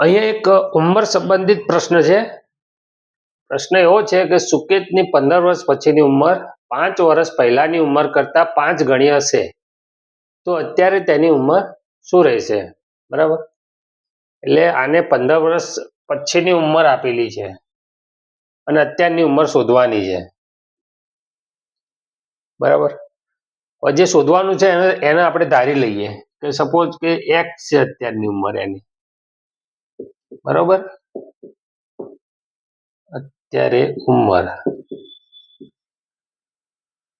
અહીંયા એક ઉંમર સંબંધિત પ્રશ્ન છે. પ્રશ્ન એવો છે કે સુકેતની 15 વર્ષ પછીની ઉંમર 5 વર્ષ પહેલાની ઉંમર કરતા 5 ગણી હશે તો અત્યારે તેની ઉંમર શું રહેશે? બરાબર, એટલે આને 15 વર્ષ પછીની ઉંમર આપેલી છે અને અત્યારની ઉંમર શોધવાની છે. બરાબર, જે શોધવાનું છે એને આપણે ધારી લઈએ કે સપોઝ કે x છે અત્યારની ઉંમર એની. બરાબર, અત્યારે ઉંમર.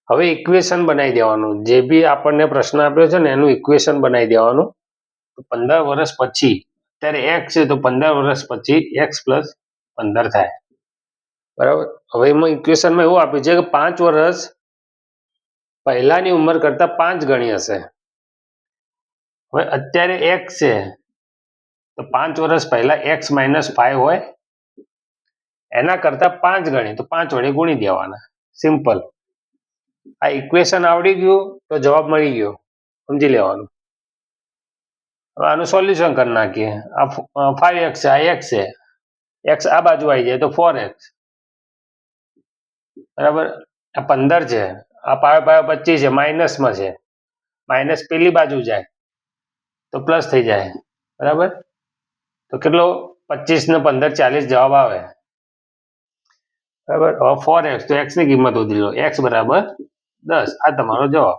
હવે ઇક્વેશન બનાવી દેવાનું, જે બી આપણને પ્રશ્ન આપ્યો છે ને એનું ઇક્વેશન બનાવી દેવાનું. 15 વર્ષ પછી અત્યારે x છે તો 15 વર્ષ પછી x પ્લસ 15 થાય. બરાબર, હવે એમાં ઇક્વેશનમાં એવું આપ્યું છે કે 5 વર્ષ પહેલાની ઉંમર કરતા 5 ગણી હશે. હવે અત્યારે x છે તો 5 વર્ષ પહેલા x માઇનસ 5 હોય, એના કરતા 5 ગણી તો 5 વડે ગુણી દેવાના. સિમ્પલ. આ ઇક્વેશન આવડી ગયું તો જવાબ મળી ગયો, સમજી લેવાનું. હવે આનું સોલ્યુશન કરી નાખીએ. આ 5x છે, આ x છે, x આ બાજુ આવી જાય તો 4x. બરાબર, આ 15 છે, આ 25 છે, માઇનસમાં છે, માઇનસ પેલી બાજુ જાય તો પ્લસ થઈ જાય. બરાબર, તો કેટલો 25 ને 15 40 જવાબ આવે. બરાબર, હવે 4x તો x ની કિંમત શોધી લો, x બરાબર 10. આ તમારો જવાબ.